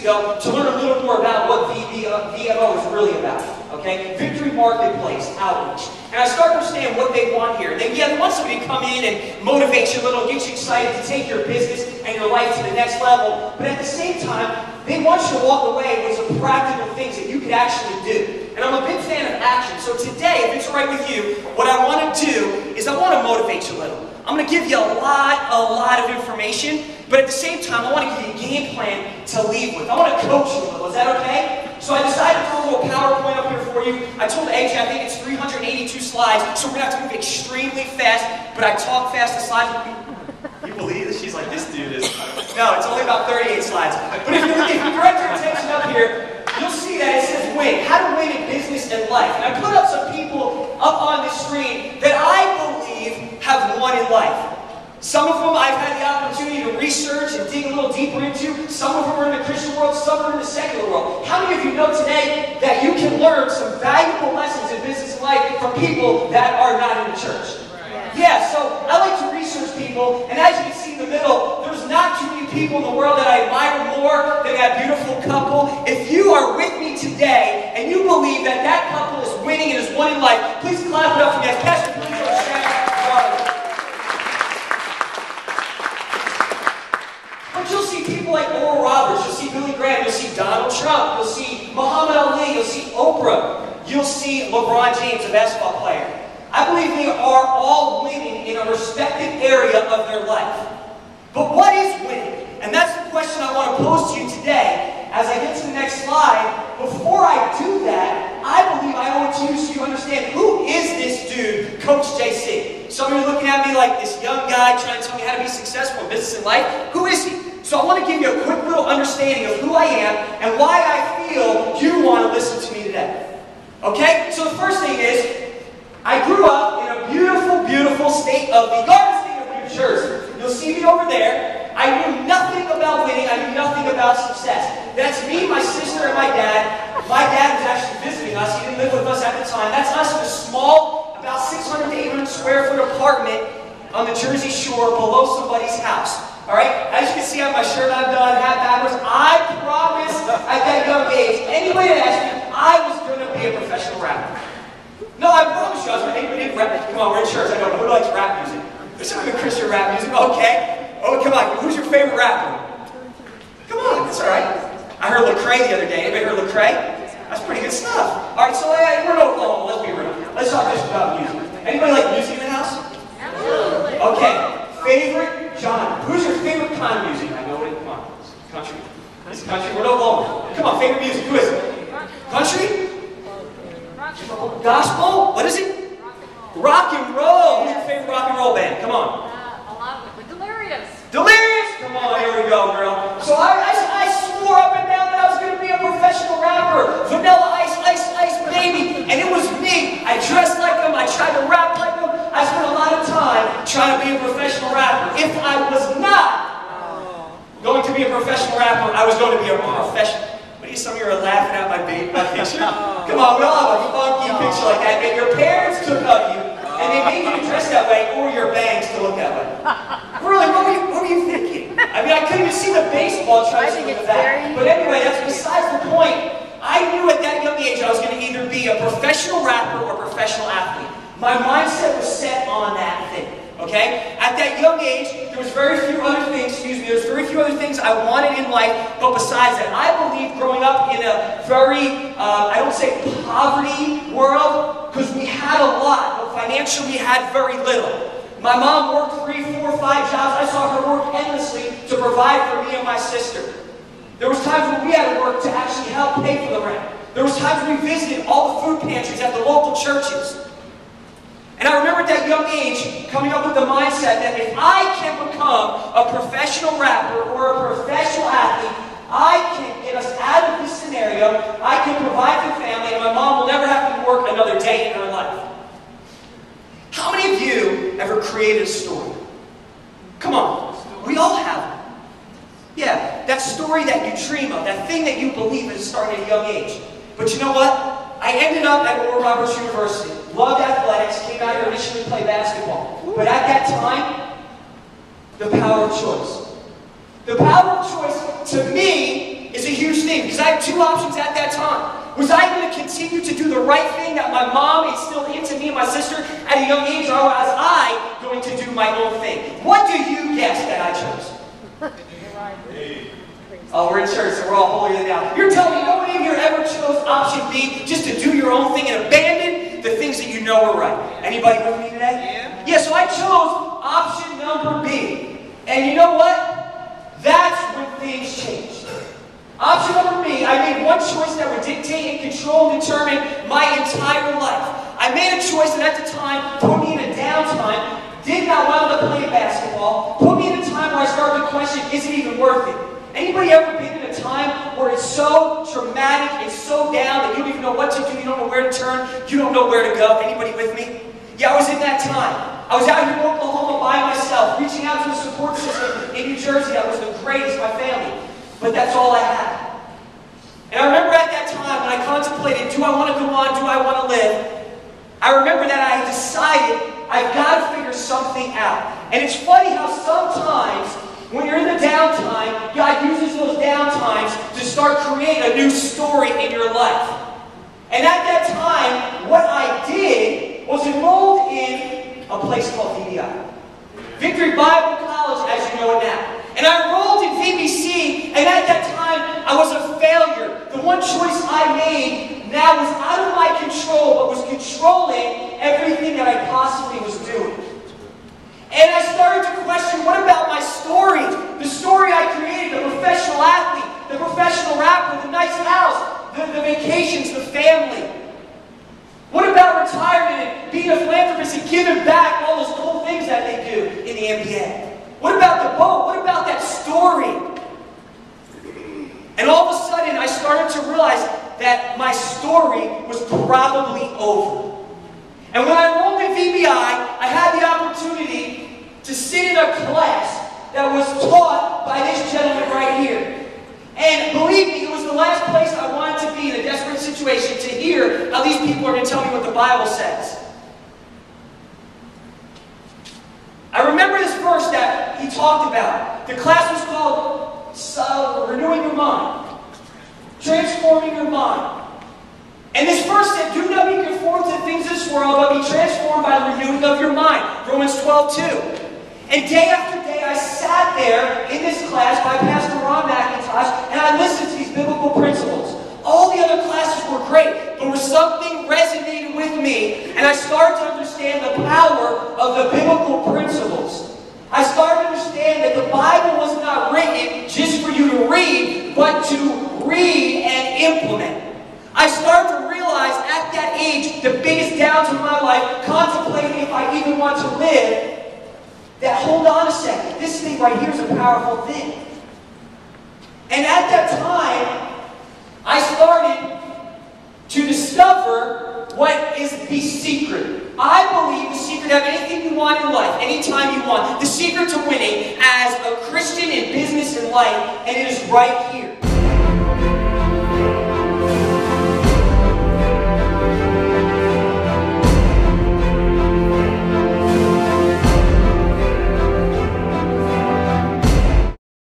ago to learn a little more about what VMO is really about. Okay? Victory Marketplace Outreach. And I start to understand what they want here. They want somebody to come in and motivate you a little, get you excited to take your business and your life to the next level. But at the same time, they want you to walk away with some practical things that you could actually do. And I'm a big fan of action. So today, if it's all right with you, what I want to do is I want to motivate you a little. I'm going to give you a lot of information, but at the same time, I want to give you a game plan to leave with. I want to coach you a little. Is that okay? So I decided to throw a little PowerPoint up here for you. I told AJ I think it's 382 slides, so we're going to have to move extremely fast, but I talk fast the slides. You believe this? She's like, this dude is... No, it's only about 38 slides. But if you direct your attention up here, you'll see that it says win. How to win in business and life. And I put up some people up on the screen that I believe have won in life. Some of them I've had the opportunity to research and dig a little deeper into. Some of them are in the Christian world, some are in the secular world. How many of you know today that you can learn some valuable lessons in business and life from people that are not in the church? Yeah, so I like to research people, and as you can see in the middle, there's not too many people in the world that I admire more than that beautiful couple. If you are with me today, and you believe that that couple is winning and is won in life, please clap it up for you guys. Pastor, please go stand. But you'll see people like Oral Roberts, you'll see Billy Graham, you'll see Donald Trump, you'll see Muhammad Ali, you'll see Oprah, you'll see LeBron James, a basketball player. I believe they are all winning in a respective area of their life. But what is winning? And that's the question I want to pose to you today as I get to the next slide. Before I do that, I believe I owe it to you so you understand, who is this dude, Coach JC? Some of you are looking at me like this young guy trying to tell me how to be successful in business and life. Who is he? So I want to give you a quick little understanding of who I am and why I feel you want to listen to me today. Okay? So the first thing is, I grew up in a beautiful, beautiful state of the Garden State of New Jersey. You'll see me over there. I knew nothing about winning. I knew nothing about success. That's me, my sister, and my dad. My dad was actually visiting us. He didn't live with us at the time. That's us in a small, about 600 to 800 square foot apartment on the Jersey Shore below somebody's house. All right? As you can see, I have my shirt undone, hat backwards. I promised at that young age, anybody that asked me, I was going to be a professional rapper. No, I promise you, I was going to rap. Come on, we're in church. I go, who likes rap music? There's some good Christian rap music. Okay. Oh, come on. Who's your favorite rapper? Come on, that's all right. I heard Lecrae the other day. Anybody heard Lecrae? That's pretty good stuff. All right, so we're in Oklahoma. Let's be real. Let's talk just about music. Anybody like music in the house? Absolutely. Okay. Favorite genre. Who's your favorite kind of music? I know it. Come on. Country. It's country. We're in Oklahoma. Come on, favorite music. Who is it? Country? Gospel? What is it? Rock and roll. Who's your favorite rock and roll band? Come on. A lot of it. Delirious. Delirious? Come on, here we go, girl. So I swore up and down that I was going to be a professional rapper. Vanilla Ice, Ice, Ice, baby. And it was me. I dressed like them. I tried to rap like them. I spent a lot of time trying to be a professional rapper. If I was not going to be a professional rapper, I was going to be a professional. Some of you are laughing at my picture. Come on, we all have a funky picture like that. And your parents took of you, and they made you dress that way, or your bangs to look that way. Really, what were you thinking? I mean, I couldn't even see the baseball trying to look at that. But anyway, that's besides the point. I knew at that young age I was going to either be a professional rapper or a professional athlete. My mindset was set on that thing. Okay? At that young age, there was very few other things, there's very few other things I wanted in life, but besides that, I believe growing up in a very, I don't say poverty world, because we had a lot, but financially we had very little. My mom worked 3, 4, 5 jobs. I saw her work endlessly to provide for me and my sister. There was times when we had to work to actually help pay for the rent. There was times when we visited all the food pantries at the local churches. And I remember at that young age coming up with the mindset that if I can become a professional rapper or a professional athlete, I can get us out of this scenario, I can provide for family, and my mom will never have to work another day in her life. How many of you ever created a story? Come on, we all have it. Yeah, that story that you dream of, that thing that you believe in starting at a young age. But you know what? I ended up at Oral Roberts University. Loved athletics, came out here initially to play basketball. But at that time, the power of choice. The power of choice, to me, is a huge thing because I had two options at that time. Was I going to continue to do the right thing that my mom instilled into me and my sister at a young age, or was I going to do my own thing? What do you guess that I chose? Oh, we're in church, so we're all holier than thou. You're telling me nobody in here ever chose option B, just to do your own thing and abandon the things that you know are right? Anybody with me today? Yeah, so I chose option number B. And you know what? That's when things changed. Option number B, I made one choice that would dictate and control and determine my entire life. I made a choice that at the time put me in a downtime, did not wind up playing basketball, put me in a time where I started to question, is it even worth it? Anybody ever been in a time where it's so traumatic, it's so down that you don't even know what to do, you don't know where to turn, you don't know where to go? Anybody with me? Yeah, I was in that time. I was out here in Oklahoma by myself, reaching out to a support system in New Jersey that was the greatest, my family. But that's all I had. And I remember at that time when I contemplated, do I want to go on, do I want to live? I remember that I decided I've got to figure something out. And it's funny how sometimes when you're in the downtime, God uses those downtimes to start creating a new story in your life. And at that time, what I did was enrolled in a place called VBI. Victory Bible College, as you know it now. And I enrolled in VBC, and at that time, I was a failure. The one choice I made now was out of my control, but was controlling everything that I possibly was doing. And I started to question, what about my story? The story I created, the professional athlete, the professional rapper, the nice house, the vacations, the family. What about retirement and being a philanthropist and giving back all those cool things that they do in the NBA? What about the boat? What about that story? And all of a sudden, I started to realize that my story was probably over. And when I enrolled in VBI, I had the opportunity to sit in a class that was taught by this gentleman right here. And believe me, it was the last place I wanted to be in a desperate situation to hear how these people are going to tell me what the Bible says. I remember this verse that he talked about. The class was called Renewing Your Mind. Transforming Your Mind. And this verse said, do not be conformed to the things of this world, but be transformed by the renewing of your mind. Romans 12:2. And day after day, I sat there in this class by Pastor Ron McIntosh, and I listened to these biblical principles. All the other classes were great, but something resonated with me, and I started to understand the power of the biblical principles. I started to understand that the Bible was not written just for you to read, but to read and implement. I started to realize at that age, the biggest downs in my life, contemplating if I even want to live, that hold on a second, this thing right here is a powerful thing. And at that time, I started to discover what is the secret. I believe the secret to have anything you want in life, anytime you want, the secret to winning as a Christian in business and life, and it is right here.